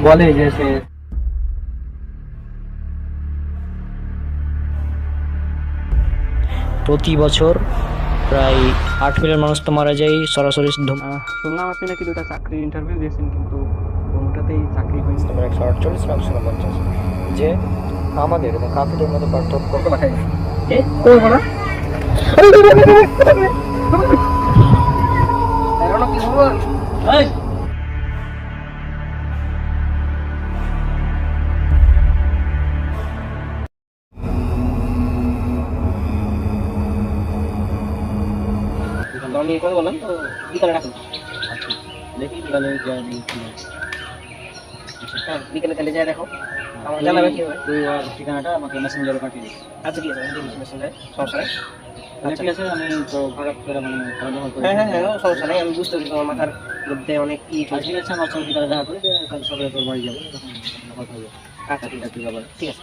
বলে যে সে প্রতি বছর প্রায় 8 মিলিয়ন মানুষ তো মারা যায় সরাসরি শুনলাম আপনি নাকি দুটা চাকরির ইন্টারভিউ দিয়েছেন কিন্তু কোনোটাতেই চাকরি হয়নি। নম্বর 148 এবং 149 যে আমাদের এবং কাফিরদের মধ্যে পার্থক্য আমি কথা বললাম তো বিকালে রাখুন। দেখি তাহলে হ্যাঁ বিকেলে তাহলে যাই দেখো আমার জানাবে কি হবে। তুই আর ঠিকানাটা আমাকে মেসেঞ্জারে পাঠিয়ে দিস। আচ্ছা ঠিক আছে আমি দিয়ে দিচ্ছি মেসেঞ্জারে, সমস্যা নেই। আচ্ছা ঠিক আছে, আমি তো খারাপ করে মানে ব্যবহার করি। হ্যাঁ হ্যাঁ হ্যাঁ সমস্যা নেই, আমি বুঝতে পারছি তোমার মাথার মধ্যে অনেক ই আচ্ছা ঠিক আছে, আমার সঙ্গে বিকালে দেখা করে কাল সকালে তোর বাড়ি যাবো, তখন কথা হবে। আচ্ছা ঠিক আছে ঠিক আছে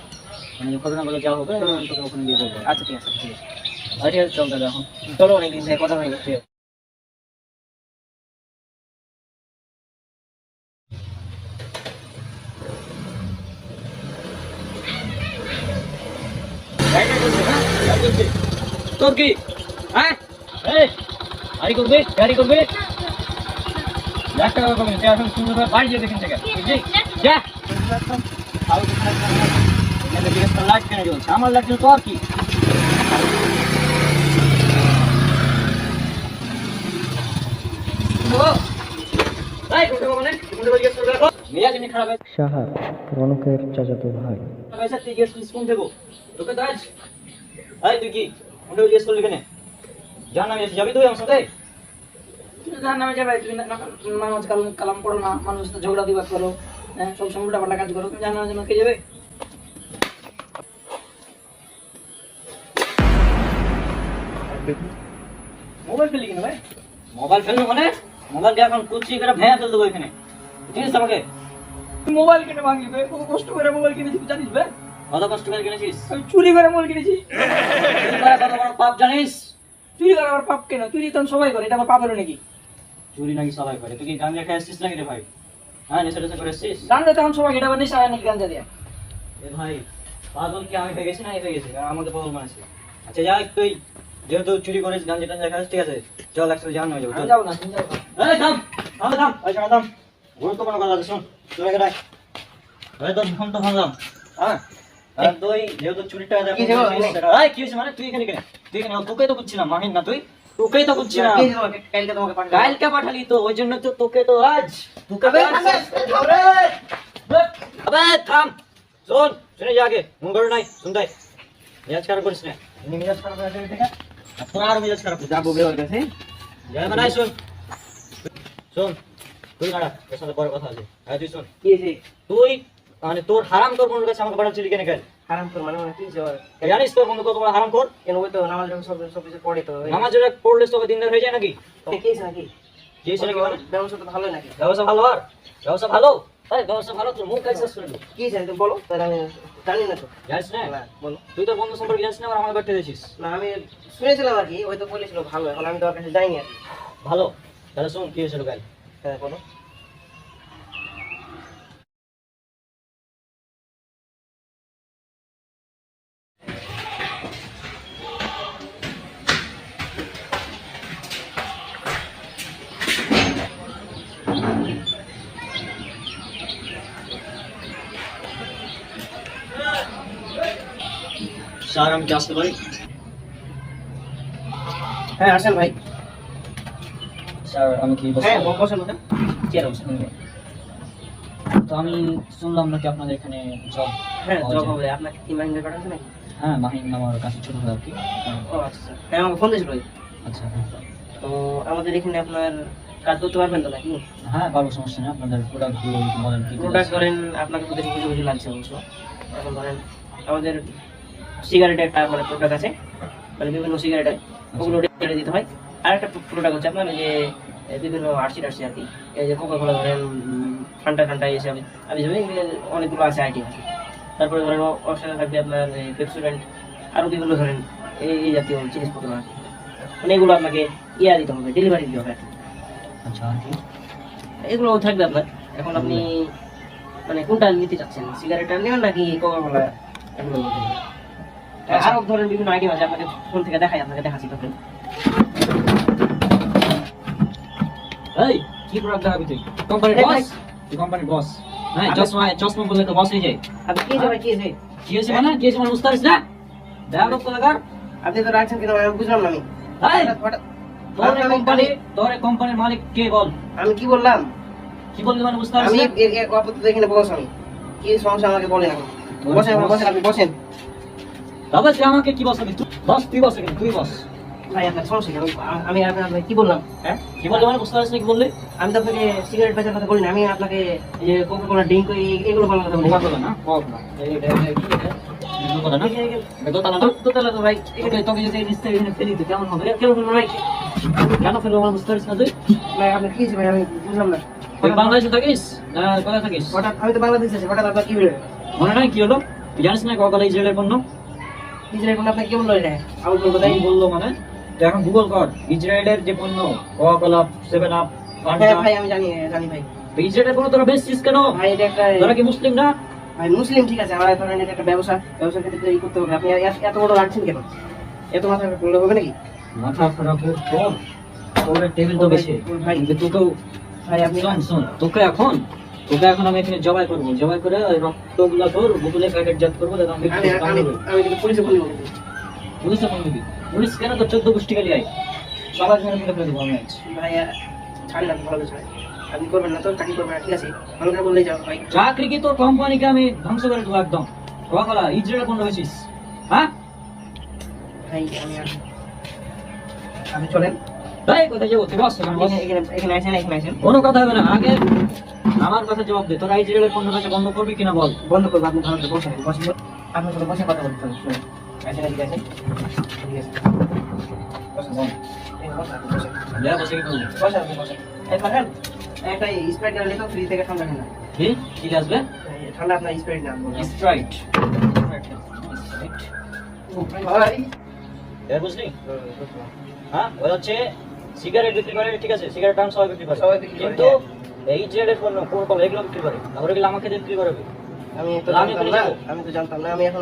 মানে ঘটনাগুলো যা হবে আমি তোকে ওখানে দিয়ে দেবো। আচ্ছা ঠিক আছে ঠিক আছে চল তাহলে এখন। চলো অনেকদিন থেকে কথা হয়নি। ঠিক আছে। তোর কি হ্যাঁ গাড়ি করবে লাখ টাকা করবে, এখন সুন্দর করে বাড়ি যেতে এখান থেকে বুঝলি? যা লাখ কেন চলছে, আমার লাগছে তোর কি? সাহার রনকের চাচাতো ভাই। তুই কি জিজ্ঞেস করলি কেন? যার নামে যাবি তুই আমার সাথে? যার নামে যাবে তুমি নামাজ কালাম পড়ো না, মানুষ তো ঝগড়া বিবাদ করো, হ্যাঁ সবসময় উল্টা পাল্টা কাজ করো, তুমি যার নামে কে যাবে? মোবাইল ফেললি কেন ভাই? মোবাইল ফেললো মানে মোবাইল দিয়ে এখন কুচি করে ভেঙে ফেল দেবো এখানে, বুঝিস আমাকে? মোবাইল কিনে ভাঙিবে, কত কষ্ট করে মোবাইল কিনেছি জানিস ভাই? কত কষ্ট করে কিনেছিস? আমি চুরি করে মোবাইল কিনেছি। চুরি করা কত বড় পাপ জানিস? চুরি করে আমার পাপ কেন? চুরি তো সবাই করে, এটা আমার পাপ হলো নাকি? চুরি নাকি সবাই করে? তুই কি গাঞ্জা খেয়ে আসছিস নাকি রে ভাই? হ্যাঁ নেশা টেশা করে আসছিস? গাঞ্জা তখন সবাই এটা বানিয়ে সারা নাকি গাঞ্জা দিয়া? এ ভাই পাগল কি আমি হয়ে গেছি না এই হয়ে গেছি? আমাদের পাগল মানছি। আচ্ছা যাই, তুই যেহেতু চুরি করিস গাঞ্জা টাঞ্জা খাস, ঠিক আছে চল একসাথে জাহান্ন হয়ে যাবো। আমি যাবো না, তুমি যাবো না। এই থাম থাম এই শোনা থাম, গুরুত্বপূর্ণ কথা আছে শোন, তুই এখানে এই তোর ফোন তো ভাঙলাম। হ্যাঁ আর তুই যেহেতু চুরির টাকা কি হয়েছে বলো? এই কি হয়েছে মানে? তুই এখানে কেন? তুই এখানে তোকেই তো বুঝছি না, মাহিন না তুই? তোকেই তো বুঝছি না। কালকে তোমাকে পাঠাবো। কালকে পাঠালি তো ওই জন্য তো তোকে তো আজ তোকে আবে, আবে থাম, শোন শুনে যা আগে, মন করে নাই শুনতে মেজাজ খারাপ করিস না। এমনি মেজাজ খারাপ হয়ে গেছে থেকে আর তোর আরো মেজাজ খারাপ যাবো বের কাছে। যাই মানে শোন শোন তুই দাঁড়া, তোর সাথে পরে কথা আছে। হ্যাঁ তুই শোন, কি হয়েছে? তুই মানে তোর হারাম তোর বন্ধুর কাছে আমাকে পাঠাচ্ছিলি কেন? কেন হারাম কর মানে কি হয়েছে আবার? জানিস তোর বন্ধু কত বড় হারাম কর? কেন ওই তো নামাজ যখন সব কিছু পড়ে তো নামাজ যেটা পড়লে তোকে দিনদার হয়ে যায় নাকি? কি হয়েছে নাকি? যে ছেলে কি মানে ব্যবস্থা তো ভালোই নাকি? ব্যবসা ভালো? আর ব্যবসা ভালো? আরে ব্যবসা ভালো, তোর মুখ কাজ শেষ করে দেবো। কি হয়েছে তুমি বলো, তাহলে আমি জানি না তো। জানিস না? না, বলো। তুই তোর বন্ধু সম্পর্কে জানিস না, আর আমার বাড়িতে দিয়েছিস। না আমি শুনেছিলাম আর কি, ওই তো বলেছিল ভালো, এখন আমি তো ওর কাছে যাইনি আর কি। ভালো তাহলে শোন কি হয়েছিল কাল। হ্যাঁ বলো। স্যার আমি কি আসতে পারি? হ্যাঁ আসেন ভাই। স্যার আমি কি হ্যাঁ বসেন বসেন, চেয়ারে বসেন। তো আমি শুনলাম নাকি আপনাদের এখানে জব? হ্যাঁ জব হবে। আপনাকে কি মাইন্ডে পাঠাচ্ছে নাকি? হ্যাঁ মাহিন আমার কাছে ছোট ভাই আর কি। ও আচ্ছা, হ্যাঁ আমাকে ফোন দিয়েছিল ভাই। আচ্ছা হ্যাঁ তো আমাদের এখানে আপনার কাজ করতে পারবেন তো নাকি? হ্যাঁ পারবো, সমস্যা নেই। আপনাদের প্রোডাক্টগুলো বলেন কি প্রোডাক্ট ধরেন আপনাকে তো দেখে বুঝে বুঝে লাগছে অবশ্য। এখন ধরেন আমাদের সিগারেটের একটা মানে প্রোডাক্ট আছে, মানে বিভিন্ন সিগারেটের ওগুলো রেটে দিতে হয়। আর একটা প্রোডাক্ট হচ্ছে আপনার এই যে বিভিন্ন আরসি টারসি আর কি, এই যে কোকা কোলা ধরেন, ঠান্ডা ঠান্ডা এসে আমি অনেকগুলো আছে আইটেম আছে। তারপরে ধরেন ওর সাথে থাকবে আপনার পেপসুডেন্ট, আরও বিভিন্ন ধরেন এই জাতীয় জিনিসপত্র আছে, মানে এগুলো আপনাকে ইয়া দিতে হবে, ডেলিভারি দিতে হবে আর কি। আচ্ছা আর কি? এগুলো থাকবে আপনার এখন আপনি মানে কোনটা নিতে চাচ্ছেন, সিগারেটটা নেবেন নাকি কোকা কোলা? আরো ধরেন বিভিন্ন আইটেম আছে, আপনাকে ফোন থেকে দেখাই, আপনাকে দেখাচ্ছি তখন। এই কি প্রোডাক্ট দেখাবি তুই? কোম্পানির বস? তুই কোম্পানির বস? হ্যাঁ, চশমা বললে তো বস হয়ে যায়। আপনি কি ভাই, কি হয়েছে? কি হয়েছে মানে বুঝতে পারিস না? দেখা তো লাগার। আপনি তো রাখছেন কিনা আমি বুঝলাম না। এই হঠাৎ তোর কোম্পানির মালিক কে বল? আমি কি বললাম? কি বললি মানে বুঝতে পারিস আমি না? আপাতত এখানে বস, আমি কি সমস্যা আমাকে বলেন এখন। বসেন, বসেন, আপনি বসেন। তবে তুই আমাকে কি বস? তুই বস এখানে, তুই বস। ভাই আপনার সমস্যা কি? আমি আপনাকে কি বললাম? হ্যাঁ, কি বললি মানে বুঝতে পারিস না? কি বললি? আমি তো আপনাকে সিগারেট বেচার কথা বলিনি, আমি আপনাকে এই যে কোকা কোলা ড্রিঙ্ক এগুলো বলার কথা বলি। কোকা কোলা না? Coca Cola. এই কি এটা? এগুলো কথা না? দোতলা না? দোতলা তো ভাই। তোকে যদি এই নিচে এখানে ফেলি তো কেমন হবে? কেমন হবে ভাই? কেন ফেলবো মানে বুঝতে পারিস না তুই? ভাই আপনার কি হয়েছে ভাই, আমি বুঝলাম না। তুই বাংলাদেশে থাকিস না কোথায় থাকিস? হঠাৎ আমি তো বাংলাদেশে আছি, হঠাৎ আপনার কি হলো? মনে নাই কি হলো? তুই জানিস না কোকা কোলা ইসরায়েলের পণ্য? ইসরায়েল কোন আপনাকে কি বললো এটা? আমি বলবো তাই। তাই বললো মানে তুই এখন গুগল কর ইসরায়েলের যে পণ্য কোকা কোলা, 7 আপ, হ্যাঁ ভাই আমি জানি, জানি ভাই। ইসরায়েলের পণ্য তোরা বেচছিস কেন? ভাই এটা একটা, তোরা কি মুসলিম না? ভাই মুসলিম ঠিক আছে, আমার ধরেন এটা একটা ব্যবসার ক্ষেত্রে এই করতে হবে। আপনি এত বড় রাখছেন কেন? এত মাথা করলে হবে নাকি? মাথা খারাপ হয়ে তোর তোর টেবিল তো বেশি ভাই কিন্তু তোকেও ভাই আপনি শোন তোকে এখন আমি এখানে জবাই করবো, জবাই করে ওই রক্তগুলো তোর বোতলে প্যাকেটজাত করবো, দেখো আমি আমি আমি আমি কিন্তু পুলিশে ফোন করব। পুলিশে ফোন দিবি? পুলিশ কেন? তো 14 গোষ্ঠী গালি আয়, সবাই মেরে মেরে ফেলে দেবো আমি আজ। ভাই ছাড়েন, আপনি ভালো ছাড়েন, আপনি করবেন না তো, চাকরি করবেন না, ঠিক আছে? ভালো করে বললেই যাও ভাই। চাকরি কি তোর কোম্পানিকে আমি ধ্বংস করে দেবো একদম। কোকা ইসরায়েলের পণ্য বেচিস? হ্যাঁ ভাই আপনি চলেন, তাই কোথায় যাবো? তুই বস এখানে বস। এখানে আসেন, এখানে আসেন। কোনো কথা হবে না, আগে আমার কথা জবাব দে। তোরা ইসরায়েলের পণ্য বেচা বন্ধ করবি কিনা বল। বন্ধ করবো, আপনি ভালো করে বসেন, বসেন, আপনার সাথে বসে কথা বলতে হবে। শুনুন, আসেন, ঠিক আছে, ঠিক আছে, বসেন, বসেন, আপনি বসেন, যা বসে কি করবি? বসেন, আপনি বসেন। এই পাঠান একটা স্প্রাইট গেলে তো ফ্রি থেকে ঠান্ডা ঠান্ডা। কি কি আসবে? ঠান্ডা আপনার স্প্রাইট না স্প্রাইট। ভাই। এর বুঝলি? হ্যাঁ ওই হচ্ছে সিগারেট বিক্রি করে, ঠিক আছে? সিগারেট টান সবাই বিক্রি করে, সবাই বিক্রি করে, কিন্তু এই ইসরায়েলের পণ্য কোকা কোলা এগুলো বিক্রি করে না। ওরা এগুলো আমাকে দিয়ে বিক্রি করবে। আমি তো আমি জানতাম তো না, যাবো। আমি তো জানতাম না, আমি এখন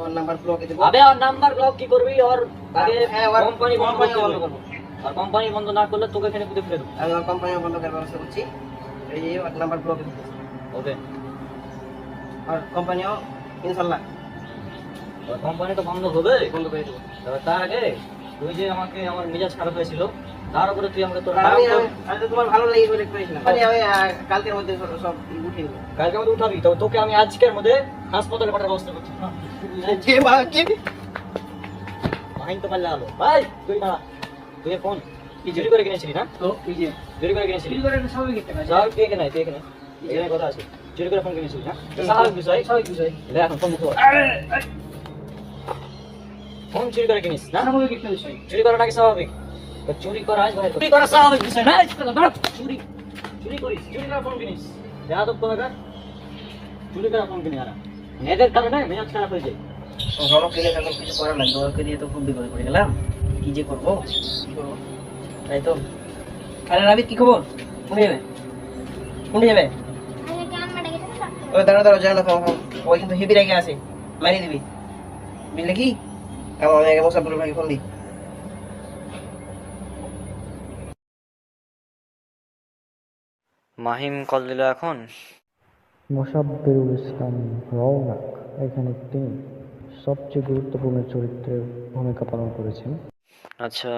ওর নাম্বার ব্লকে দেবো। আবে আর নাম্বার ব্লক কি করবি? ওর আগে হ্যাঁ, ওর কোম্পানি বন্ধ কোম্পানি করতে বন্ধ হবে। করবো। আর কোম্পানি বন্ধ না করলে তোকে এখানে পুঁতে ফেলে দেবো। আমি আমার কোম্পানি বন্ধ করার ব্যবস্থা করছি, এই যে ওর নাম্বার ব্লকে দিচ্ছি। ওকে, আর কোম্পানিও ইনশাল্লাহ আর কোম্পানি তো বন্ধ হবে। বন্ধ করে দেবো। তবে তার আগে তুই যে আমাকে, আমার মেজাজ খারাপ হয়েছিল, তার উপরে তুই আমাকে তোর আমি তো তোমার ভালো লাগে বলে করেছিলাম। আমি কালকের মধ্যে সব উঠিয়ে দেবো। কালকে আমাদের উঠাবি, তো তোকে আমি আজকের মধ্যে হাসপাতালে পাঠার ব্যবস্থা করছি। আইন তো পারলে আলো ভাই। তুই না, তুই ফোন কি চুরি করে কিনেছিলি না? তো এই যে চুরি করে কিনেছিলি? চুরি করে স্বাভাবিক একটা কাজ। স্বাভাবিক, তুই এখানে এখানে কথা আছে। চুরি করে ফোন কিনেছিলি না? স্বাভাবিক বিষয়, স্বাভাবিক বিষয়। লে এখন ফোন মুখে বল। ফোন চুরি করে কিনিস না? স্বাভাবিক একটা বিষয়। চুরি করা নাকি স্বাভাবিক? তো চুরি করা আজ বাইরে, চুরি করা স্বাভাবিক বিষয় না। চুরি চুরি করিস, চুরি করা ফোন কিনিস, যাদব কোথাকার। চুরি করা ফোন কিনে আরা, এদের কারণে মেজাজ খারাপ হয়ে যায়। রনক গেলে এখন কিছু করার নাই, ওকে দিয়ে তো খুব বিপদে পড়ে গেলাম। কি যে করবো, কি করবো, তাই তো। আরে রাবিত, কি খবর? কোনটা যাবে? কোনটা যাবে? ওই দাঁড়া দাঁড়া, যায় না, ওই কিন্তু হেভি রেগে আছে, মারিয়ে দিবি, বুঝলে কি? আমি আগে মোসাফির ভাইকে ফোন দিই। মাহিম কল দিল এখন। মোসাব্বিরুল ইসলাম রওনাক এখানে তিনি সবচেয়ে গুরুত্বপূর্ণ চরিত্রের ভূমিকা পালন করেছেন। আচ্ছা,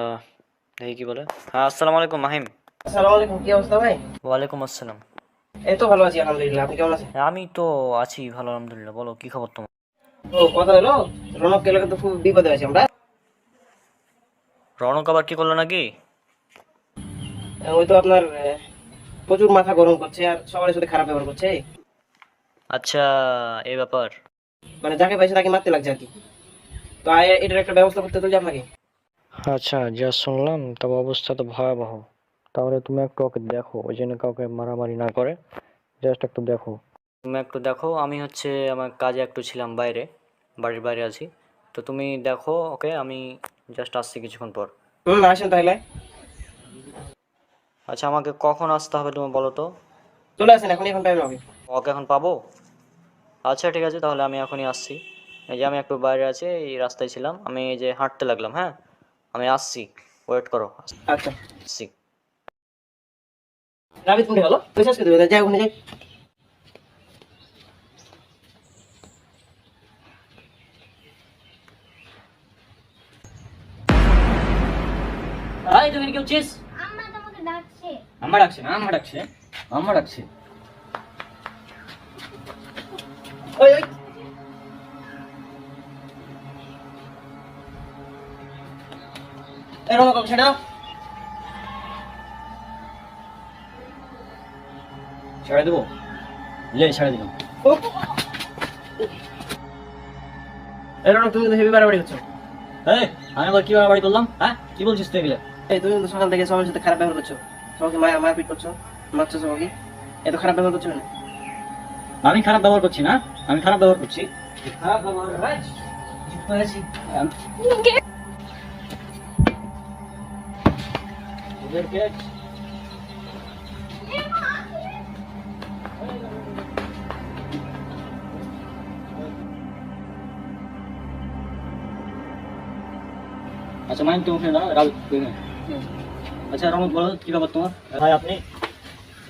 দেখি কি বলে। হ্যাঁ, আসসালামু আলাইকুম মাহিম। আসসালামু আলাইকুম, কি অবস্থা ভাই? ওয়ালাইকুম আসসালাম। এই তো ভালো আছি আলহামদুলিল্লাহ, আপনি কেমন আছেন? আমি তো আছি ভালো, আলহামদুলিল্লাহ। বলো কি খবর তোমার? ও কথা হলো, রনক গেলে তো খুব বিপদে আছি আমরা। রৌনক আবার কি করলো নাকি? ওই তো আপনার প্রচুর মাথা গরম করছে আর সবার সাথে খারাপ ব্যবহার করছে। আচ্ছা, এই ব্যাপার। মানে যাকে পাইছে তাকে মারতে লাগছে আর কি। তো এটার একটা ব্যবস্থা করতে তুলছি আপনাকে। আচ্ছা, যা শুনলাম তবে অবস্থা তো ভয়াবহ। তাহলে তুমি একটু ওকে দেখো, ওই জন্য কাউকে মারামারি না করে, জাস্ট একটু দেখো। তুমি একটু দেখো, আমি হচ্ছে আমার কাজে একটু ছিলাম বাইরে, বাড়ির বাইরে আছি। তো তুমি দেখো ওকে, আমি জাস্ট আসছি কিছুক্ষণ পর। আসেন তাহলে। আচ্ছা, আমাকে কখন আসতে হবে তুমি বলো তো? চলে আসেন, এখন পাবেন আমাকে। ওকে এখন পাবো? আচ্ছা ঠিক আছে, তাহলে আমি এখনই আসছি। এই যে আমি একটু বাইরে আছি, এই রাস্তায় ছিলাম, আমি এই যে হাঁটতে লাগলাম, হ্যাঁ। আমি আসছি, ওয়েট করো। ওকে এখন পাবো? আচ্ছা ঠিক আছে, তাহলে আমি এখনই আসছি। এই যে আমি একটু বাইরে আছি, এই রাস্তায় ছিলাম, আমি এই যে হাঁটতে লাগলাম, হ্যাঁ। আমি আসছি, ওয়েট করো, আচ্ছা, আসছি। রাবিত কোনটা হলো? তুই শেষ করে দেবে, যাই ওখানে যাই। এই তুমি কি করছিস? আম্মা তোমাকে ডাকছে। আম্মা ডাকছে না, আম্মা ডাকছে, আম্মা ডাকছে। ওই ওই, এই রমা, ছেড়ে দাও। ছেড়ে দেবো? লে ছেড়ে দিলাম। ও, এই রমা, তুমি তো হেভি বাড়াবাড়ি করছো। এই আমি আবার কি বাড়ি করলাম? হ্যাঁ, কি বলছিস তুই এগুলো? এই তুমি তো সকাল থেকে সবার সাথে খারাপ ব্যবহার করছো, সবাইকে মারপিট করছো, মারছো সবাইকে, এত খারাপ ব্যবহার করছো কেন? আমি খারাপ ব্যবহার করছি না? আমি খারাপ ব্যবহার করছি? খারাপ ব্যবহার ভাই, চুপ করে আছি। ওদেরকে আচ্ছা মাইন্ড তো ওখানে দাঁড়া, রাজু তুই নে। আচ্ছা রমত বলো কি ব্যাপার তোমার? ভাই আপনি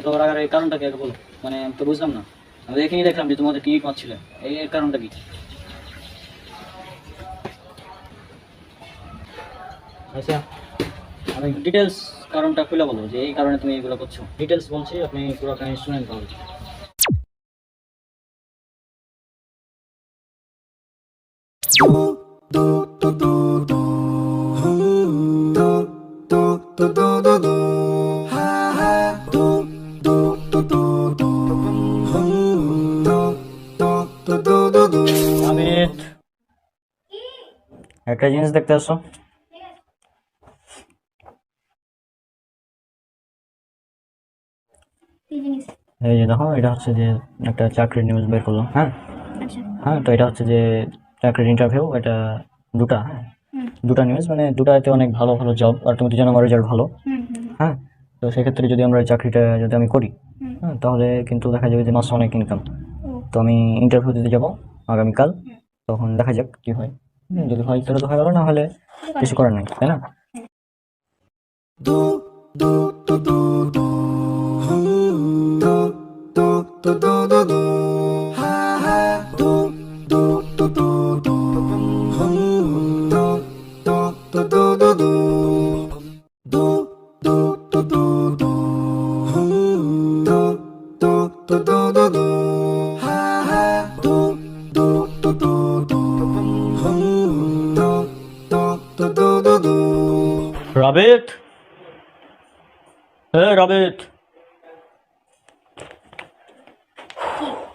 তো রাগার এই কারণটা কি আগে বলো, মানে আমি তো বুঝলাম না। আমি এখানেই দেখলাম যে তোমাদের টিকিট মারছিলে, এর কারণটা কি? আচ্ছা আমি ডিটেলস কারণটা খুলে বলো যে এই কারণে তুমি এগুলো করছো। ডিটেলস বলছি, আপনি পুরো কাহিনী শুনেন তাহলে। আমির, একটা জিনিস দেখতে আসো। কি জিনিস? এই যে দেখো, এটা হচ্ছে যে একটা চাকরির নিউজ বের করলাম, হ্যাঁ। আচ্ছা। হ্যাঁ, তো এটা হচ্ছে যে চাকরির ইন্টারভিউ, এটা দুটা, হ্যাঁ। হুম দুটা নিউজ, মানে দুটাতে অনেক ভালো ভালো জব, আর তুমি তো জানো আমার রেজাল্ট ভালো, হুম হুম হ্যাঁ। তো সেক্ষেত্রে যদি আমরা এই চাকরিটা যদি আমি করি, হুম। হ্যাঁ, তাহলে কিন্তু দেখা যাবে যে মাসে অনেক ইনকাম। ও, তো আমি ইন্টারভিউ দিতে যাবো আগামীকাল, হুম। তখন দেখা যাক কি হয়। যদি হয় তাহলে তো হয়ে গেলো, না হলে কিছু করার নেই, তাই না? রাবেত, রাবেত,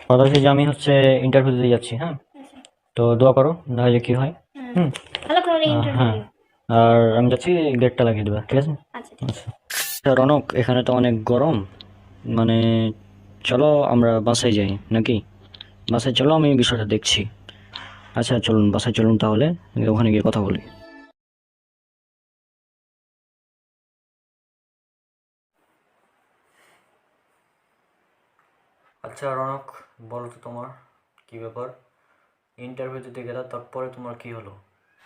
কথা হচ্ছে যে আমি হচ্ছে ইন্টারভিউ দিতে যাচ্ছি, হ্যাঁ। তো দোয়া করো, দেখা যাক কি হয়। হুম। ভালো করে হ্যাঁ, ইন্টারভিউ। আর আমি যাচ্ছি, গেটটা লাগিয়ে দেবে, ঠিক আছে? আচ্ছা ঠিক আছে। আচ্ছা রনক, এখানে তো অনেক গরম, মানে চলো আমরা বাসায় যাই নাকি? বাসায় চলো, আমি বিষয়টা দেখছি। আচ্ছা চলুন, বাসায় চলুন তাহলে, ওখানে গিয়ে কথা বলি। আচ্ছা রনক, বলো তো তোমার কি ব্যাপার? ইন্টারভিউ দিতে গেলে তারপরে তোমার কি হলো?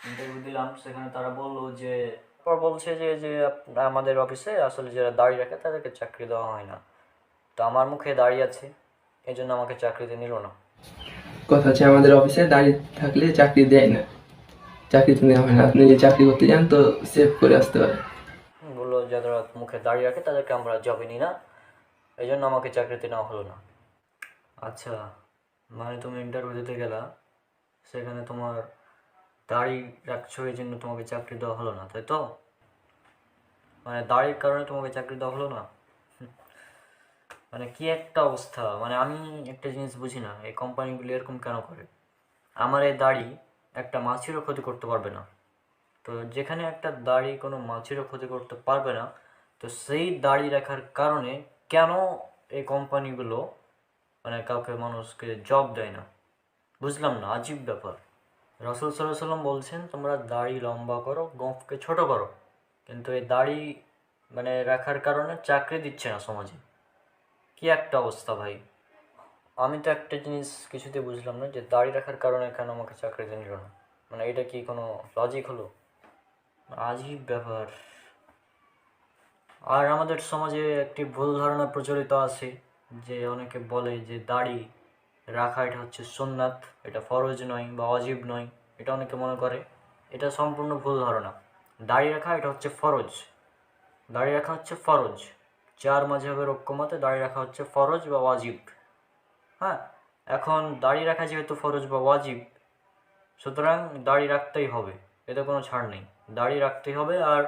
ইন্টারভিউ দিলাম, সেখানে তারা বললো যে, তারপর বলছে যে যে আমাদের অফিসে আসলে যারা দাড়ি রাখে তাদেরকে চাকরি দেওয়া হয় না। তো আমার মুখে দাঁড়িয়ে আছে, এই জন্য আমাকে চাকরিতে নিল না। কথা হচ্ছে আমাদের অফিসে দাঁড়িয়ে থাকলে চাকরি দেয় না, চাকরি তো নেওয়া হয় না। আপনি যদি চাকরি করতে যান তো সেভ করে আসতে পারেন। বললো যারা মুখে দাঁড়িয়ে রাখে তাদেরকে আমরা জবে নিই না, এই জন্য আমাকে চাকরিতে নেওয়া হলো না। আচ্ছা, মানে তুমি ইন্টারভিউ দিতে গেলা, সেখানে তোমার দাড়ি রাখছো, এই জন্য তোমাকে চাকরি দেওয়া হলো না, তাই তো? মানে দাড়ির কারণে তোমাকে চাকরি দেওয়া হলো না? মানে কি একটা অবস্থা! মানে আমি একটা জিনিস বুঝি না, এই কোম্পানিগুলো এরকম কেন করে? আমার এই দাড়ি একটা মাছিরও ক্ষতি করতে পারবে না, তো যেখানে একটা দাড়ি কোনো মাছিরও ক্ষতি করতে পারবে না, তো সেই দাড়ি রাখার কারণে কেন এই কোম্পানিগুলো মানে কাউকে মানুষকে জব দেয় না? বুঝলাম না, আজীব ব্যাপার। রাসূল সাল্লাল্লাহু আলাইহি ওয়াসাল্লাম বলছেন তোমরা দাড়ি লম্বা করো, গোঁফকে ছোট করো, কিন্তু এই দাড়ি মানে রাখার কারণে চাকরি দিচ্ছে না সমাজে। কি একটা অবস্থা ভাই! আমি তো একটা জিনিস কিছুতে বুঝলাম না, যে দাড়ি রাখার কারণে কেন আমাকে চাকরিতে নিল না। মানে এটা কি কোনো লজিক হলো? আজীব ব্যাপার। আর আমাদের সমাজে একটি ভুল ধারণা প্রচলিত আছে, যে অনেকে বলে যে দাড়ি রাখা এটা হচ্ছে সুন্নাত, এটা ফরজ নয় বা ওয়াজিব নয়। এটা অনেকে মনে করে, এটা সম্পূর্ণ ভুল ধারণা। দাড়ি রাখা এটা হচ্ছে ফরজ, দাড়ি রাখা হচ্ছে ফরজ। চার মাযহাবের ঐক্যমতে দাড়ি রাখা হচ্ছে ফরজ বা ওয়াজিব। হ্যাঁ, এখন দাড়ি রাখা যেহেতু ফরজ বা ওয়াজিব, সুতরাং দাড়ি রাখতেই হবে, এতে কোনো ছাড় নেই, দাড়ি রাখতেই হবে। আর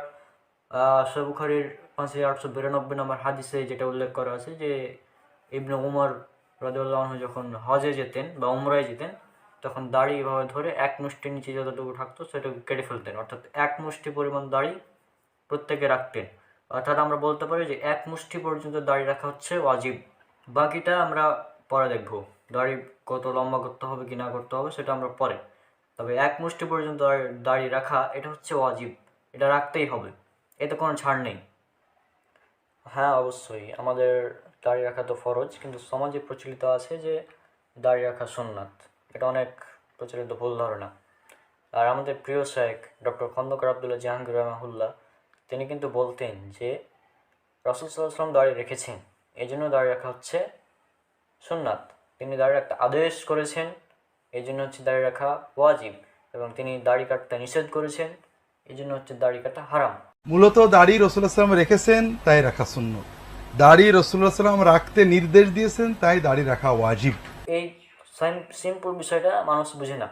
সহিহ বুখারীর 5892 নম্বর হাদিসে যেটা উল্লেখ করা আছে যে ইবনে উমর রাদিয়াল্লাহু আনহু যখন হজে যেতেন বা উমরায় যেতেন, তখন দাড়ি এভাবে ধরে এক মুষ্টির নিচে যতটুকু থাকতো সেটুকু কেটে ফেলতেন, অর্থাৎ এক মুষ্টি পরিমাণ দাড়ি প্রত্যেকে রাখতেন। অর্থাৎ আমরা বলতে পারি যে এক মুষ্টি পর্যন্ত দাড়ি রাখা হচ্ছে ওয়াজিব। বাকিটা আমরা পরে দেখব, দাড়ি কত লম্বা করতে হবে কি না করতে হবে সেটা আমরা পরে। তবে এক মুষ্টি পর্যন্ত দাড়ি রাখা এটা হচ্ছে ওয়াজিব, এটা রাখতেই হবে, এতে কোনো ছাড় নেই। হ্যাঁ, অবশ্যই আমাদের দাড়ি রাখা তো ফরজ, কিন্তু সমাজে প্রচলিত আছে যে দাড়ি রাখা সুন্নাত। এটা অনেক প্রচলিত ভুল ধারণা। আর আমাদের প্রিয় শায়েখ ডক্টর খন্দকার আবদুল্লাহ জাহাঙ্গীর রহমাহুল্লাহ, তিনি কিন্তু বলতেন যে রাসূল সাল্লাল্লাহু আলাইহি ওয়াসাল্লাম দাড়ি রেখেছেন, এই জন্য দাড়ি রাখা হচ্ছে সুন্নাত। তিনি দাড়ি রাখতে আদেশ করেছেন, এই জন্য হচ্ছে দাড়ি রাখা ওয়াজিব। এবং তিনি দাড়ি কাটতে নিষেধ করেছেন, এই জন্য হচ্ছে দাড়ি কাটা হারাম। মূলত দাড়ি রাসূলুল্লাহ সাল্লাল্লাহু আলাইহি ওয়াসাল্লাম রেখেছেন, তাই রাখা সুন্নত। দাড়ি রাসূলুল্লাহ সাল্লাল্লাহু আলাইহি ওয়াসাল্লাম রাখতে নির্দেশ দিয়েছেন, তাই দাড়ি রাখা ওয়াজিব। এই সিম্পল বিষয়টা মানুষ বুঝে না।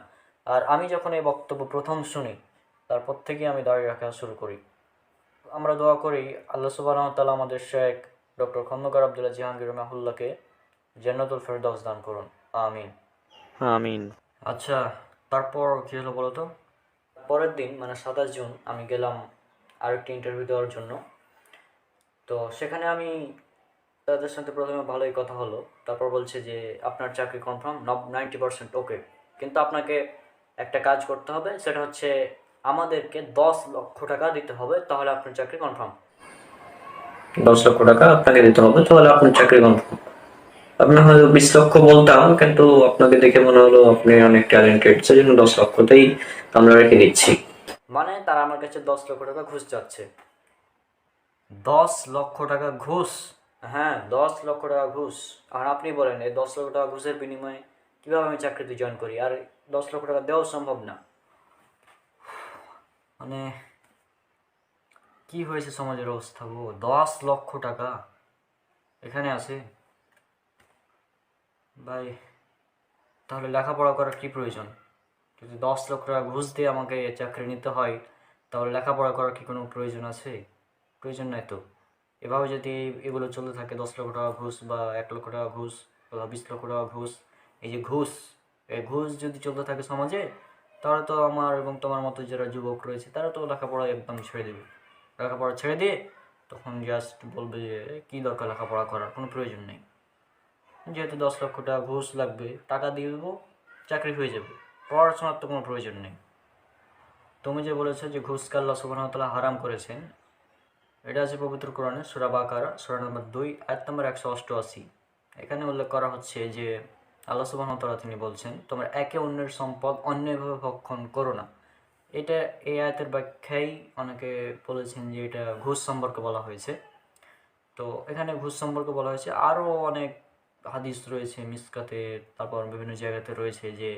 আর আমি যখন এই বক্তব্য প্রথম শুনি, তারপর থেকে আমি দাড়ি রাখা শুরু করি। আমরা দোয়া করি আল্লাহ সুবহানাহু ওয়া তাআলা আমাদের শেখ ডক্টর খন্দকার আবদুল্লাহ জাহাঙ্গীর রহমাহুল্লাহকে জান্নাতুল ফেরদাউস দান করুন, আমিন। আমিন। আচ্ছা, তারপর কী হলো বলো তো? পরের দিন মানে 27 জুন আমি গেলাম আরেকটি ইন্টারভিউ দেওয়ার জন্য। তো সেখানে আমি তাদের সাথে প্রথমে ভালোই কথা হলো, তারপর বলছে যে আপনার চাকরি কনফার্ম 90% ওকে, কিন্তু আপনাকে একটা কাজ করতে হবে, সেটা হচ্ছে আমাদেরকে 10 লক্ষ টাকা দিতে হবে, তাহলে আপনার চাকরি কনফার্ম। 10 লক্ষ টাকা আপনাকে দিতে হবে, তাহলে আপনার চাকরি কনফার্ম। আপনি হয়তো 20 লক্ষ বলতাম, কিন্তু আপনাকে দেখে মনে হলো আপনি অনেক ট্যালেন্টেড, সেজন্য 10 লক্ষতেই আমরা রেখে দিচ্ছি। মানে তারা আমার কাছে 10 লক্ষ টাকা ঘুষ চাচ্ছে। 10 লক্ষ টাকা ঘুষ! হ্যাঁ, 10 লক্ষ টাকা ঘুষ। আর আপনি বলেন এই 10 লক্ষ টাকা ঘুষের বিনিময়ে কীভাবে আমি চাকরিতে জয়েন করি? আর 10 লক্ষ টাকা দেওয়া সম্ভব না। মানে কি হয়েছে সমাজের অবস্থা গো! 10 লক্ষ টাকা এখানে আছে ভাই, তাহলে লেখাপড়া করার কি প্রয়োজন? যদি 10 লক্ষ টাকা ঘুষ দিয়ে আমাকে চাকরি নিতে হয়, তাহলে লেখাপড়া করার কি কোনো প্রয়োজন আছে? প্রয়োজন নাই তো। এভাবে যদি এগুলো চলতে থাকে, 10 লক্ষ টাকা ঘুষ বা 1 লক্ষ টাকা ঘুষ বা 20 লক্ষ টাকা ঘুষ, এই যে ঘুষ, এই ঘুষ যদি চলতে থাকে সমাজে, তাহলে তো আমার এবং তোমার মতো যারা যুবক রয়েছে তারা তো লেখাপড়া একদম ছেড়ে দেবে। লেখাপড়া ছেড়ে দিয়ে তখন জাস্ট বলবে যে কী দরকার লেখাপড়া করার, কোনো প্রয়োজন নেই। যেহেতু 10 লক্ষ টাকা ঘুষ লাগবে, টাকা দিয়ে দেবো, চাকরি হয়ে যাবে, পড়াশোনার তো কোনো প্রয়োজন নেই। তুমি যে বলেছো যে ঘুষকে আল্লাহ সুবহানাহু ওয়া তাআলা হারাম করেছেন, এটা আছে পবিত্র কোরআনে সূরা বাকারা সূরা নম্বর 2 আয়াত নম্বর 188। এখানে উল্লেখ করা হচ্ছে যে আল্লাহ সুবহানাহু ওয়া তাআলা তিনি বলছেন, তোমরা একে অন্যের সম্পদ অন্যায়ভাবে ভক্ষণ করো না। এটা এই আয়াতের ব্যাখ্যায় অনেকে বলেছেন যে এটা ঘুষ সম্পর্কে বলা হয়েছে। তো এখানে ঘুষ সম্পর্কে বলা হয়েছে, আরও অনেক হাদিস রয়েছে মিসকাতে, তারপর বিভিন্ন জায়গাতে রয়েছে যে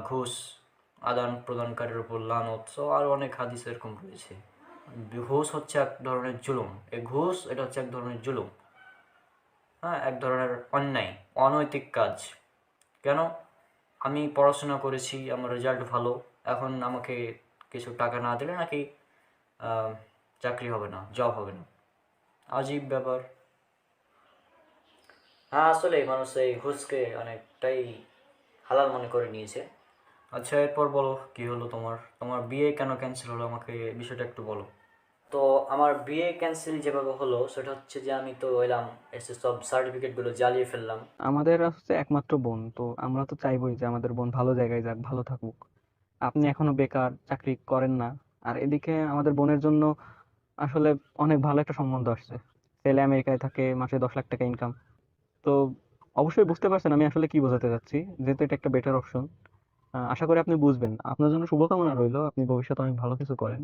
ঘুষ আদান প্রদানকারীর উপর লানত, সো আরও অনেক হাদিস এরকম রয়েছে। ঘুষ হচ্ছে এক ধরনের জুলুম, এই ঘুষ এটা হচ্ছে এক ধরনের জুলুম, হ্যাঁ, এক ধরনের অন্যায়, অনৈতিক কাজ। কেন? আমি পড়াশোনা করেছি, আমার রেজাল্ট ভালো, এখন আমাকে কিছু টাকা না দিলে নাকি চাকরি হবে না, জব হবে না? আজীব ব্যাপার। হ্যাঁ, আসলে মানুষ এই ঘুষকে অনেকটাই হালাল মনে করে নিয়েছে। আচ্ছা, এরপর বলো কি হলো তোমার বিয়ে কেন ক্যান্সেল হলো, আমাকে বিষয়টা একটু বলো। তো আমার বিয়ে ক্যান্সেল যেভাবে হলো সেটা হচ্ছে যে আমি তো এলাম এসে সব সার্টিফিকেটগুলো জ্বালিয়ে ফেললাম। আমাদের হচ্ছে একমাত্র বোন, তো আমরা তো চাইবোই যে আমাদের বোন ভালো জায়গায় যাক, ভালো থাকুক। আপনি এখনো বেকার, চাকরি করেন না, আর এদিকে আমাদের বোনের জন্য আসলে অনেক ভালো একটা সম্বন্ধ আসছে। ছেলে আমেরিকায় থাকে, মাসে 10 লাখ টাকা ইনকাম। তো অবশ্যই বুঝতে পারছেন আমি আসলে কি বোঝাতে চাচ্ছি, যেহেতু এটা একটা বেটার অপশন। আশা করি আপনি বুঝবেন। আপনার জন্য শুভকামনা রইলো, আপনি ভবিষ্যতে অনেক ভালো কিছু করেন।